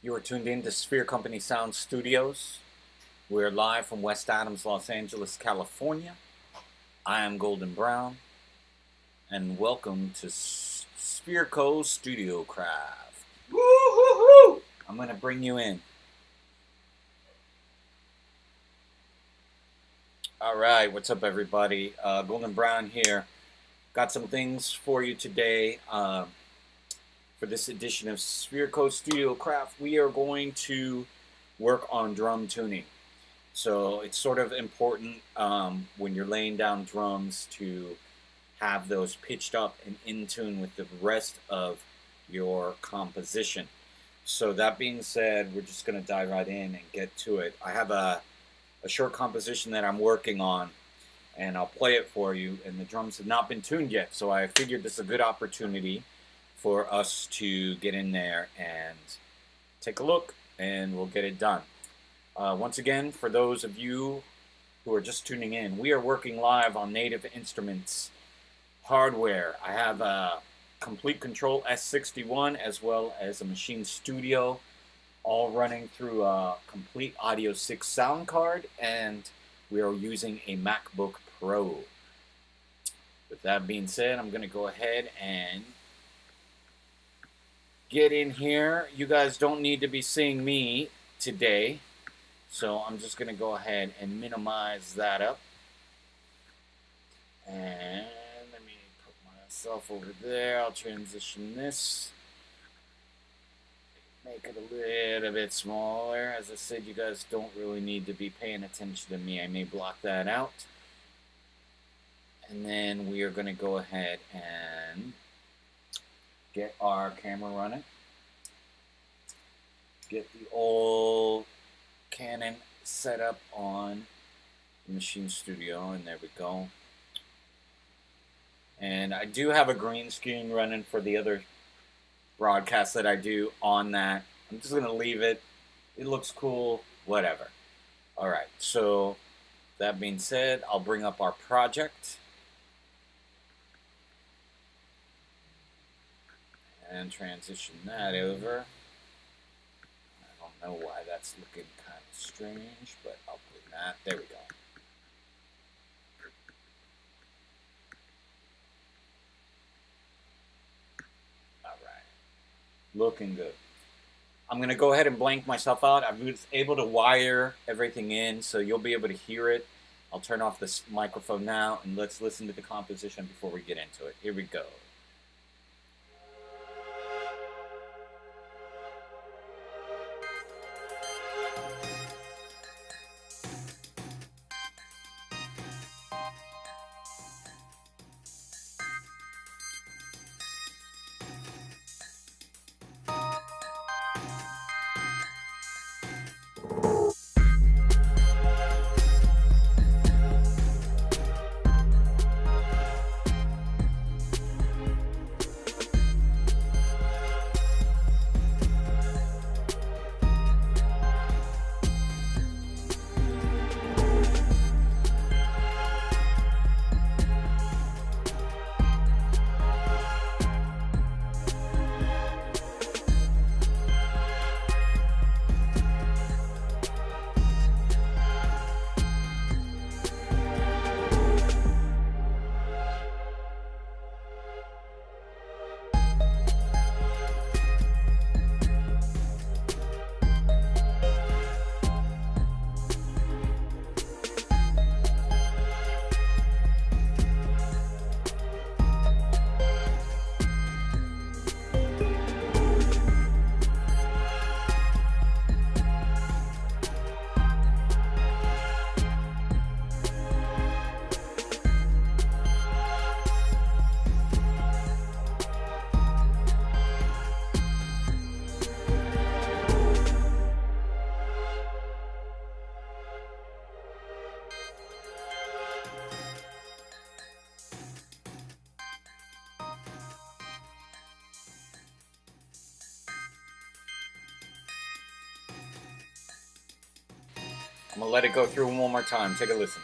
You are tuned in to Sphere Company Sound Studios. We're live from West Adams, Los Angeles, California. I am GoldenBrown, and welcome to SphereCo StudioCraft. Woo-hoo-hoo! I'm going to bring you in. All right, what's up, everybody? GoldenBrown here. Got some things for you today. For this edition of SphereCo StudioCraft, we are going to work on drum tuning. So it's sort of important when you're laying down drums to have those pitched up and in tune with the rest of your composition. So that being said, we're just going to dive right in and get to it. I have a short composition that I'm working on, and I'll play it for you. And the drums have not been tuned yet, so I figured this is a good opportunity for us to get in there and take a look, and we'll get it done. Once again, for those of you who are just tuning in, we are working live on Native Instruments hardware. I have a Komplete Kontrol S61 as well as a Maschine Studio, all running through a Complete Audio 6 sound card, and we are using a MacBook Pro. With that being said, I'm going to go ahead and get in here. You guys don't need to be seeing me today, so I'm just going to go ahead and minimize that up. And let me put myself over there. I'll transition this. Make it a little bit smaller. As I said, you guys don't really need to be paying attention to me. I may block that out. And then we are going to go ahead and get our camera running. Get the old Canon set up on the Maschine Studio, and there we go. And I do have a green screen running for the other broadcast that I do on that. I'm just going to leave it. It looks cool, whatever. Alright, so that being said, I'll bring up our project. And transition that over. I don't know why that's looking kind of strange, but I'll put that. There we go. Alright. Looking good. I'm going to go ahead and blank myself out. I was able to wire everything in, so you'll be able to hear it. I'll turn off this microphone now, and let's listen to the composition before we get into it. Here we go. I'm going to let it go through one more time. Take a listen.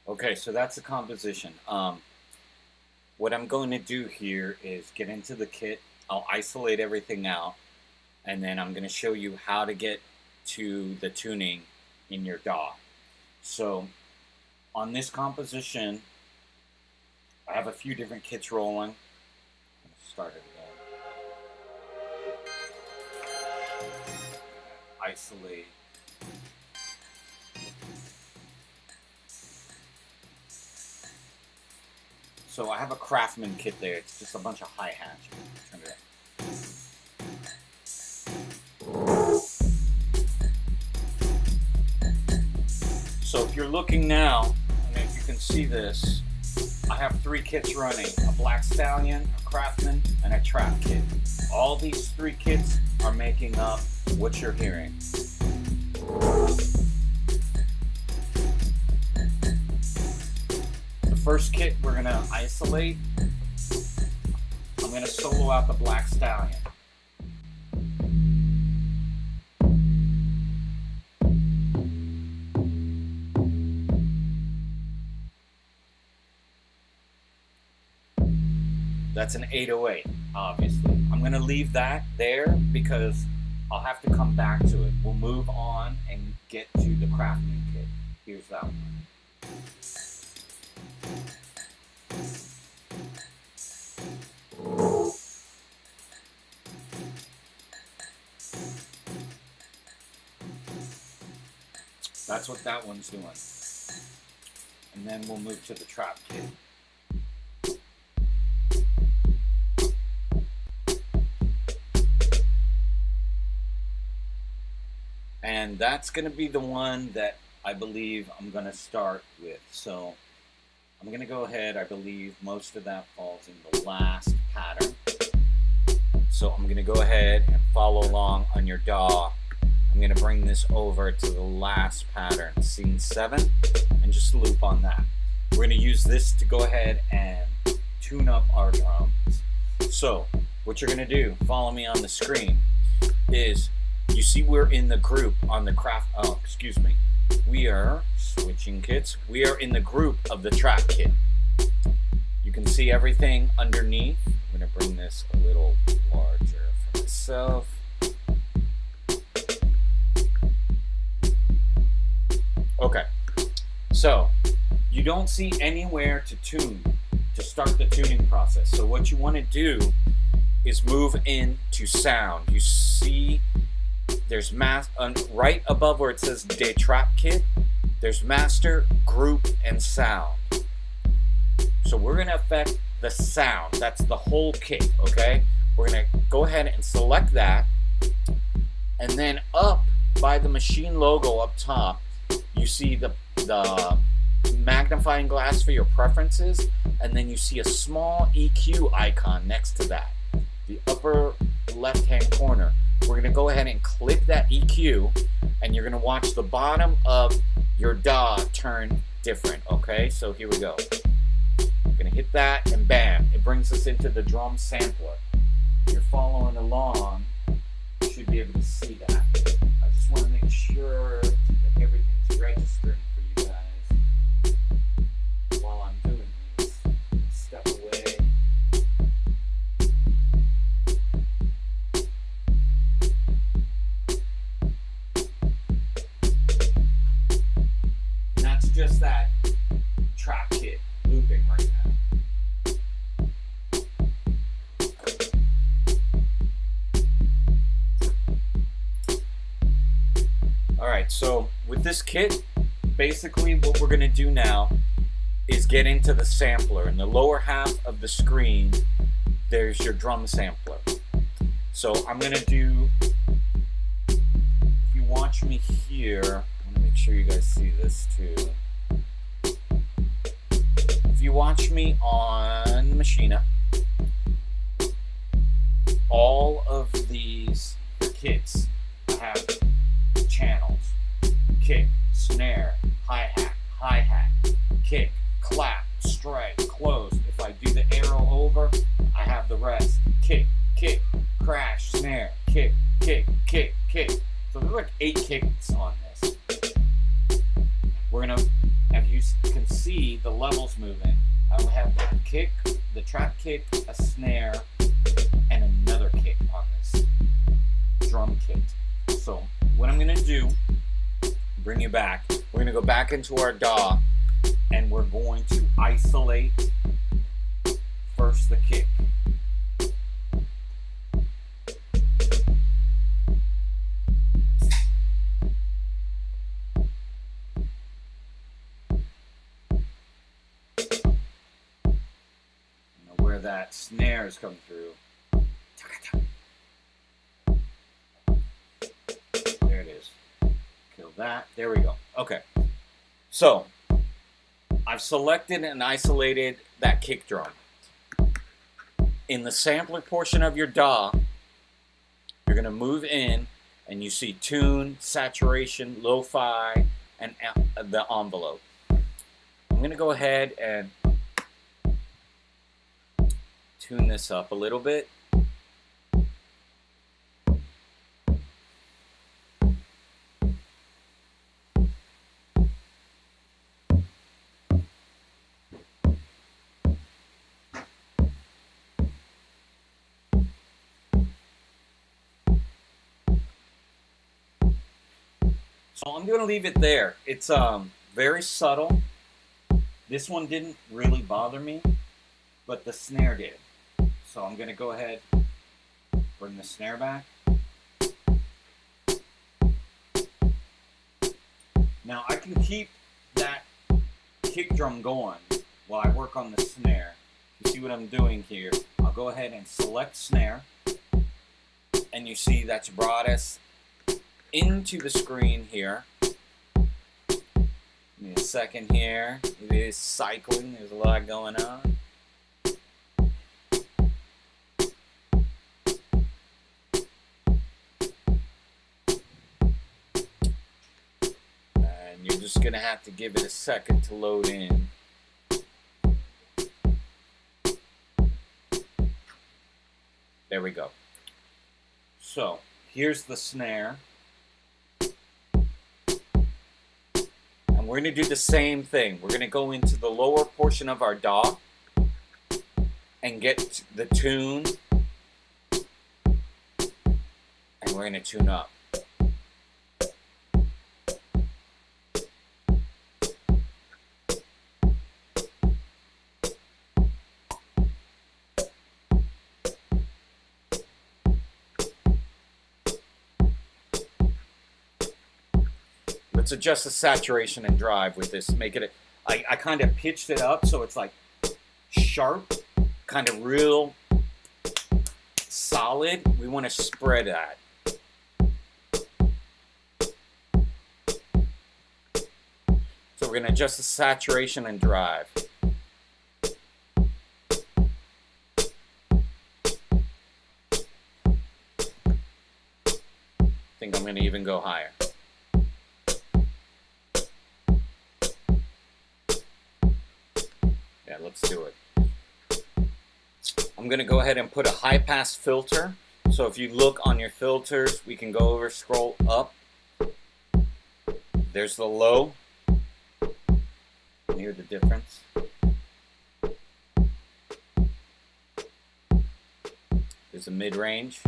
Okay, so that's the composition. What I'm going to do here is get into the kit. I'll isolate everything out, and then I'm going to show you how to get to the tuning in your DAW. So on this composition, I have a few different kits rolling. Start it again. Isolate. So I have a Craftsman kit there. It's just a bunch of hi-hats. So if you're looking now, and if you can see this, I have 3 kits running: a Black Stallion, a Craftsman, and a Trap kit. All these 3 kits are making up what you're hearing. The first kit we're going to isolate. I'm going to solo out the Black Stallion. That's an 808, obviously. I'm going to leave that there because I'll have to come back to it. We'll move on and get to the Craftsman kit. Here's that one. That's what that one's doing. And then we'll move to the Trap kit. And that's going to be the one that I believe I'm going to start with. So I'm going to go ahead. I believe most of that falls in the last pattern. So I'm going to go ahead and follow along on your DAW. I'm going to bring this over to the last pattern, scene 7, and just loop on that. We're going to use this to go ahead and tune up our drums. So what you're going to do, follow me on the screen, is you see we're in the group on the we are switching kits. We are in the group of the Trap kit. You can see everything underneath. I'm going to bring this a little larger for myself. Okay, so you don't see anywhere to tune, to start the tuning process. So what you want to do is move into sound. You see there's right above where it says Day Trap Kit, there's Master, Group, and Sound. So we're going to affect the sound. That's the whole kit, okay? We're going to go ahead and select that. And then up by the Maschine logo up top, you see the magnifying glass for your preferences, and then you see a small EQ icon next to that, the upper left-hand corner. We're going to go ahead and click that EQ, and you're going to watch the bottom of your DAW turn different, okay? So here we go. I'm going to hit that, and bam, it brings us into the drum sampler. If you're following along, you should be able to see that. I just want to make sure that everything's registering for you guys while I'm doing this. Step away. And that's just that Trap kit looping right now. Alright, so with this kit, basically what we're going to do now is get into the sampler. In the lower half of the screen, there's your drum sampler. So I'm going to do, if you watch me here, I want to make sure you guys see this too. If you watch me on Maschine, all of these kits have channels: kick, snare, hi-hat, kick, clap, strike, close. If I do the arrow over, I have the rest: kick, crash, snare, kick. So there's like 8 kicks on this. We're gonna, as you can see, kick, the trap kick, a snare, and another kick on this drum kit. So what I'm gonna do, bring you back, we're gonna go back into our DAW and we're going to isolate first the kick. Where that snare is coming through. There it is. Kill that. There we go. Okay. So I've selected and isolated that kick drum. In the sampler portion of your DAW, you're going to move in and you see tune, saturation, lo-fi, and the envelope. I'm going to go ahead and tune this up a little bit. So I'm going to leave it there. It's very subtle. This one didn't really bother me, but the snare did. So I'm going to go ahead, bring the snare back. Now I can keep that kick drum going while I work on the snare. You see what I'm doing here? I'll go ahead and select snare, and you see that's brought us into the screen here. Give me a second here. It is cycling. There's a lot going on. And you're just going to have to give it a second to load in. There we go. So here's the snare. We're going to do the same thing. We're going to go into the lower portion of our DAW and get the tune, and we're going to tune up. Let's adjust the saturation and drive with this. Make it, I kind of pitched it up so it's like sharp, kind of real solid. We want to spread that. So we're going to adjust the saturation and drive. I think I'm going to even go higher. Let's do it. I'm going to go ahead and put a high pass filter. So if you look on your filters, we can go over, scroll up. There's the low. You can hear the difference. There's a mid-range.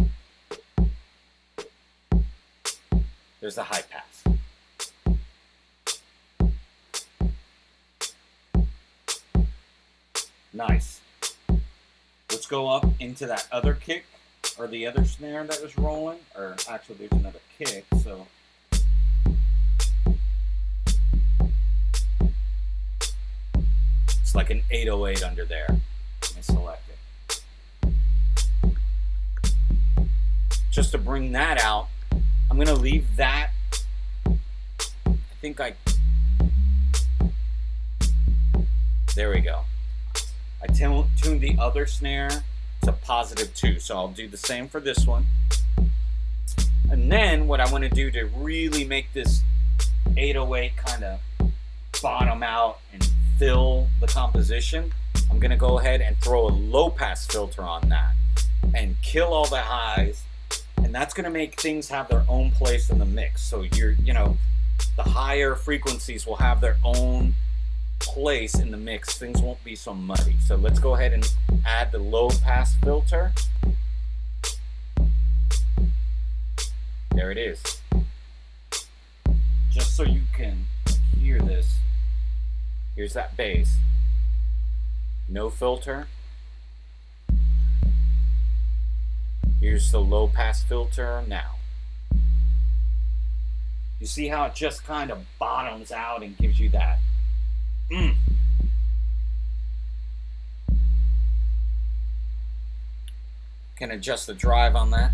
There's the high pass. Nice. Let's go up into that other kick, or the other snare that was rolling, or actually there's another kick, so. It's like an 808 under there. Let me select it. Just to bring that out, I'm going to leave that, there we go. I tuned the other snare to +2, so I'll do the same for this one. And then what I want to do to really make this 808 kind of bottom out and fill the composition, I'm going to go ahead and throw a low pass filter on that and kill all the highs, and that's going to make things have their own place in the mix. So the higher frequencies will have their own place in the mix, things won't be so muddy. So let's go ahead and add the low pass filter. There it is. Just so you can hear this, here's that bass. No filter. Here's the low pass filter now. You see how it just kind of bottoms out and gives you that. Can adjust the drive on that.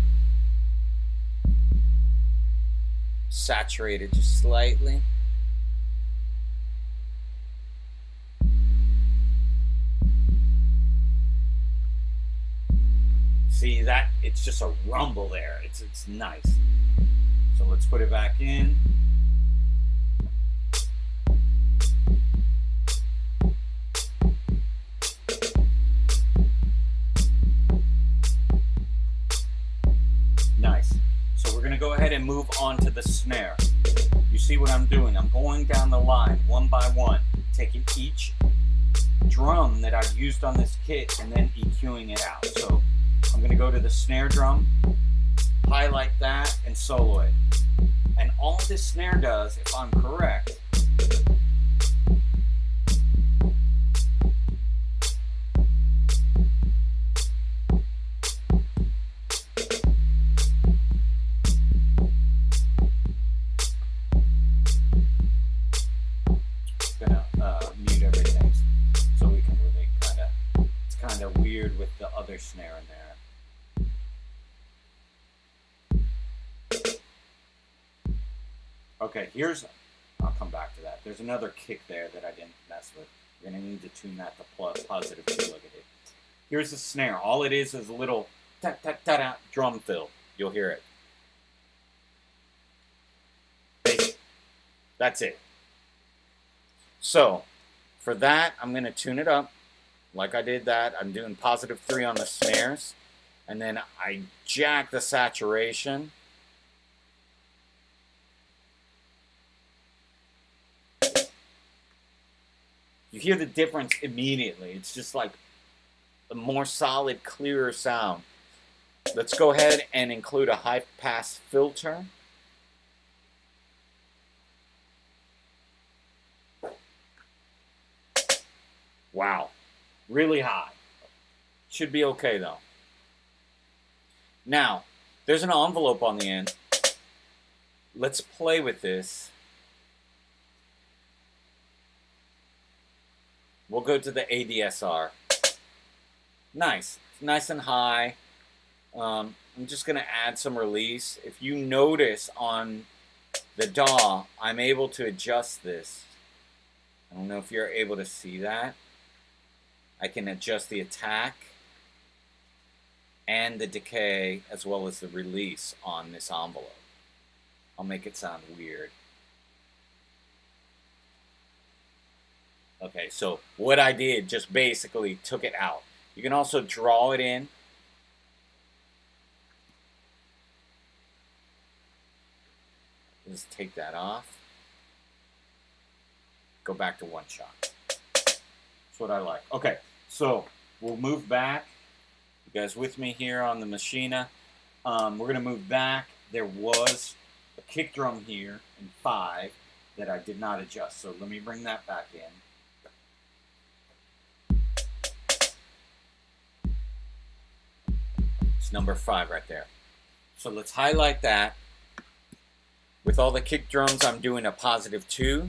Saturate it just slightly. See that? It's just a rumble there. It's nice. So let's put it back in. Nice. So we're going to go ahead and move on to the snare. You see what I'm doing? I'm going down the line one by one, taking each drum that I've used on this kit and then EQing it out. So I'm going to go to the snare drum, highlight that, and solo it. And all this snare does, if I'm correct, mute everything so we can really it's kind of weird with the other snare in there. Okay, I'll come back to that. There's another kick there that I didn't mess with. You're going to need to tune that to positive 2. Look at it. Here's the snare. All it is a little ta-ta-ta-ta drum fill. You'll hear it. Basic. That's it. So, for that, I'm going to tune it up. Like I did that, I'm doing positive 3 on the snares. And then I jack the saturation. You hear the difference immediately. It's just like a more solid, clearer sound. Let's go ahead and include a high pass filter. Wow, really high. Should be okay though. Now, there's an envelope on the end. Let's play with this. We'll go to the ADSR. Nice. It's nice and high. I'm just going to add some release. If you notice on the DAW, I'm able to adjust this. I don't know if you're able to see that. I can adjust the attack and the decay as well as the release on this envelope. I'll make it sound weird. Okay, so what I did just basically took it out. You can also draw it in. Just take that off. Go back to one shot. That's what I like. Okay, so we'll move back. You guys with me here on the Maschine? We're going to move back. There was a kick drum here in 5 that I did not adjust. So let me bring that back in. It's number 5 right there. So let's highlight that. With all the kick drums, I'm doing a positive 2.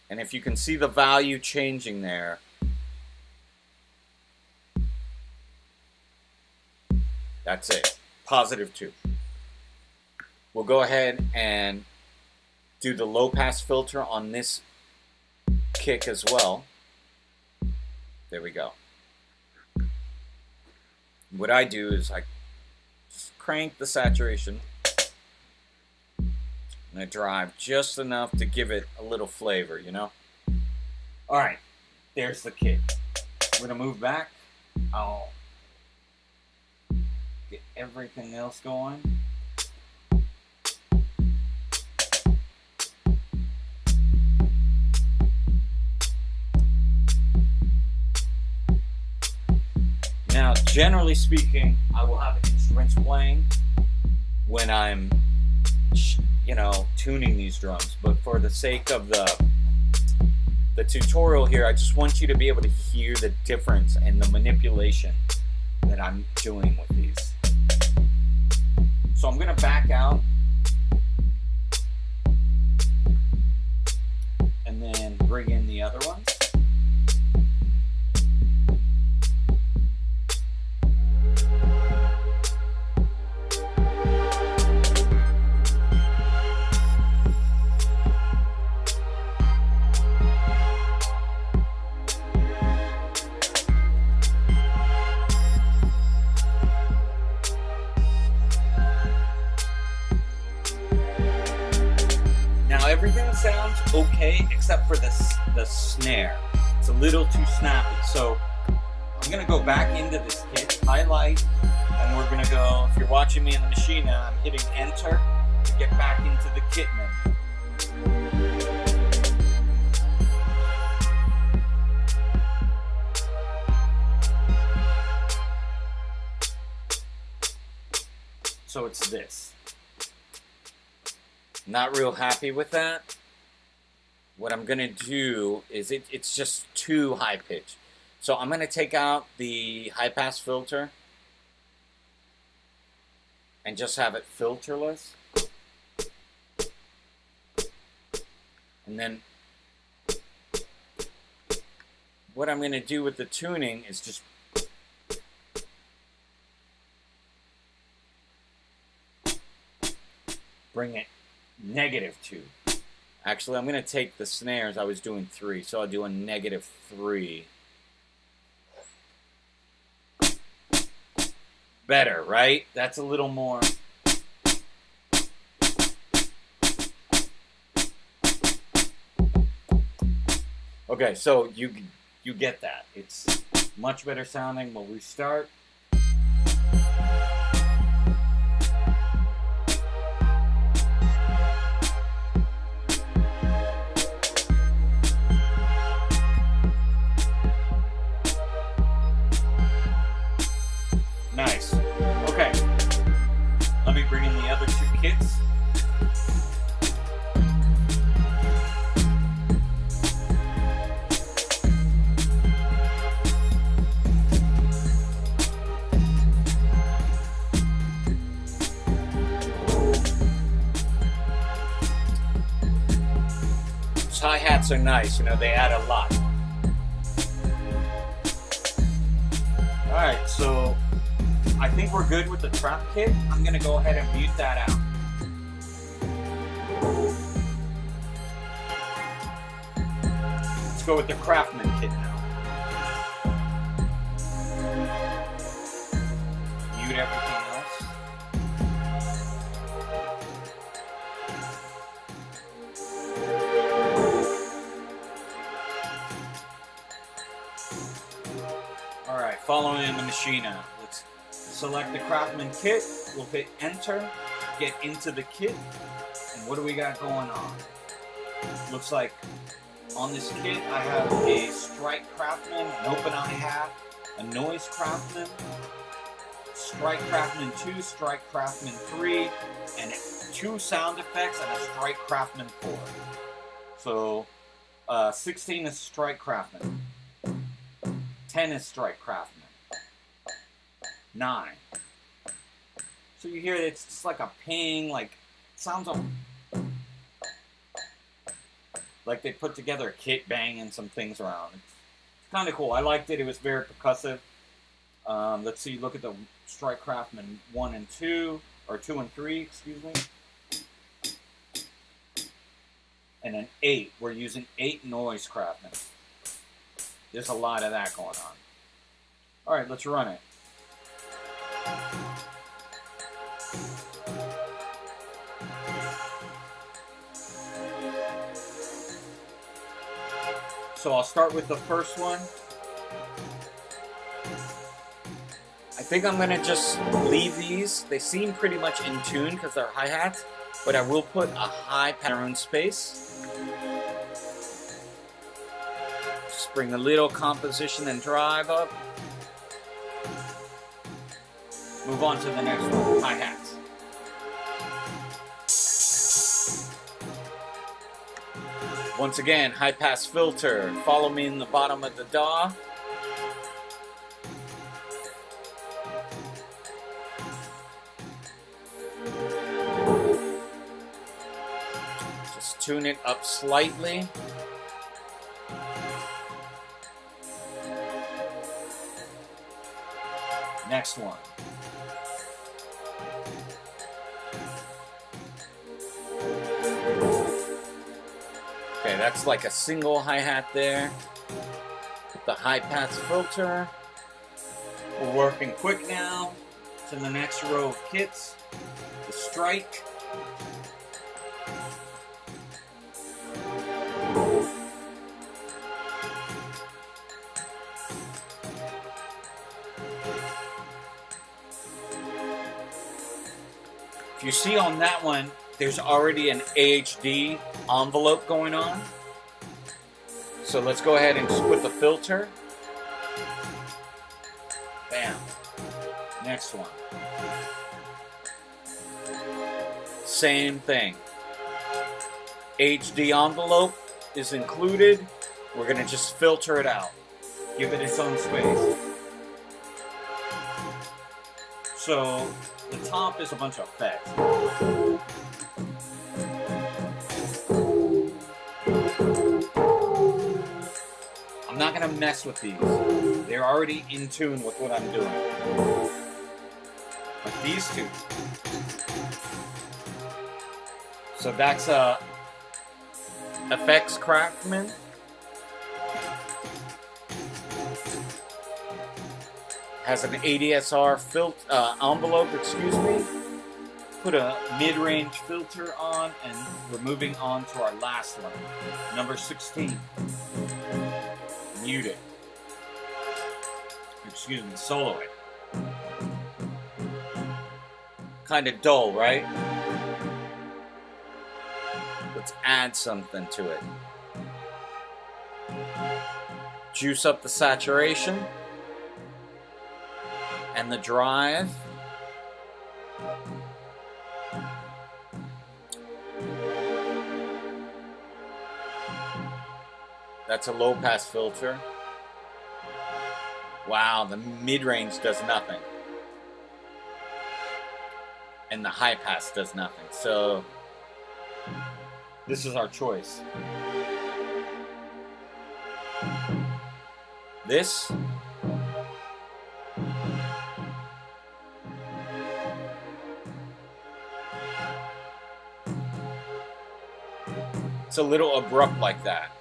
And if you can see the value changing there, that's it. Positive 2. We'll go ahead and do the low pass filter on this kick as well. There we go. What I do is I just crank the saturation and I drive just enough to give it a little flavor, you know? Alright, there's the kick. We're going to move back. I'll get everything else going. generally speaking, I will have instruments playing when I'm, you know, tuning these drums. But for the sake of the tutorial here, I just want you to be able to hear the difference and the manipulation that I'm doing with these. So I'm going to back out and then bring in the other ones. Everything sounds okay except for the snare. It's a little too snappy. So I'm gonna go back into this kit, highlight, and we're gonna go, if you're watching me in the Maschine, I'm hitting enter to get back into the kit menu. So it's this. Not real happy with that. What I'm gonna do is it's just too high pitched. So I'm gonna take out the high pass filter and just have it filterless. And then what I'm gonna do with the tuning is just bring it -2. Actually, I'm going to take the snares. I was doing 3, so I'll do a -3. Better, right? That's a little more. Okay, so you get that. It's much better sounding. We'll restart. Nice. Okay. Let me bring in the other 2 kits. These hi-hats are nice, you know, they add a lot. Alright, so I think we're good with the trap kit. I'm going to go ahead and mute that out. Let's go with the Craftsman kit now. Mute everything else. Alright, following in the Maschine. Let's select the Craftsman kit, we'll hit enter, get into the kit, and what do we got going on? Looks like on this kit I have a Strike Craftsman, an open hi-hat, a Noise Craftsman, Strike Craftsman 2, Strike Craftsman 3, and 2 sound effects and a Strike Craftsman 4. So 16 is Strike Craftsman, 10 is Strike Craftsman, 9. So you hear it's just like a ping, like it sounds like they put together a kit banging some things around. It's kind of cool. I liked it. It was very percussive. Let's see. Look at the Strike Craftsman 1 and 2, or 2 and 3, excuse me. And an 8. We're using 8 Noise Craftsman. There's a lot of that going on. All right, let's run it. So I'll start with the first one. I think I'm going to just leave these. They seem pretty much in tune because they're hi-hats, but I will put a high pattern space. Just bring a little composition and drive up. Move on to the next one, hi-hats. Once again, high-pass filter. Follow me in the bottom of the DAW. Just tune it up slightly. Next one. Okay, that's like a single hi-hat there. With the high-pass filter. We're working quick now to the next row of kits. The strike. If you see on that one, there's already an AHD envelope going on. So let's go ahead and just put the filter. Bam. Next one. Same thing. HD envelope is included. We're going to just filter it out. Give it its own space. So the top is a bunch of effects. I'm not going to mess with these. They're already in tune with what I'm doing. But these two. So that's FX Craftsman. Has an ADSR envelope, excuse me. Put a mid-range filter on, and we're moving on to our last one, number 16. Mute it. Excuse me, solo it. Kind of dull, right? Let's add something to it. Juice up the saturation and the drive. That's a low pass filter. Wow, the mid-range does nothing. And the high pass does nothing. So this is our choice. This it's a little abrupt like that.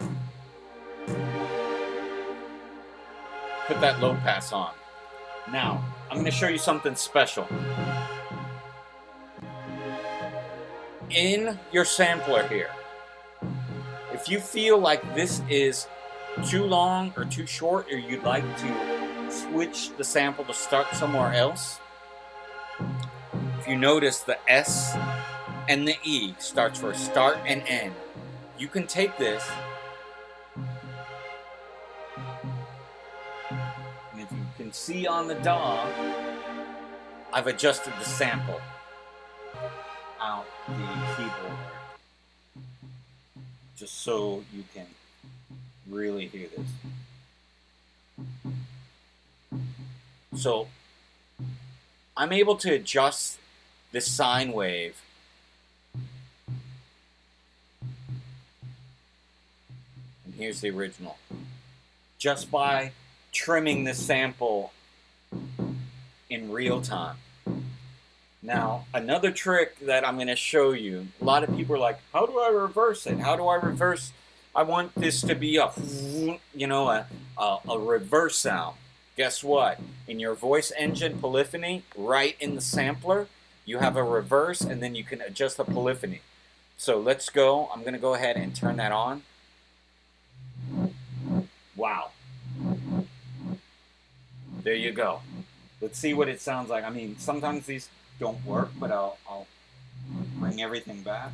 Put that low pass on. Now, I'm going to show you something special. In your sampler here, if you feel like this is too long or too short, or you'd like to switch the sample to start somewhere else, if you notice the S and the E starts for start and end, you can take this, and if you can see on the DAW, I've adjusted the sample out the keyboard, just so you can really hear this. So I'm able to adjust this sine wave and here's the original just by trimming the sample in real time. Now, another trick that I'm going to show you, a lot of people are like, how do I reverse it? How do I reverse? I want this to be a, you know, a reverse sound. Guess what? In your voice engine polyphony, right in the sampler, you have a reverse, and then you can adjust the polyphony. So let's go. I'm going to go ahead and turn that on. Wow. There you go. Let's see what it sounds like. I mean, sometimes these don't work, but I'll bring everything back.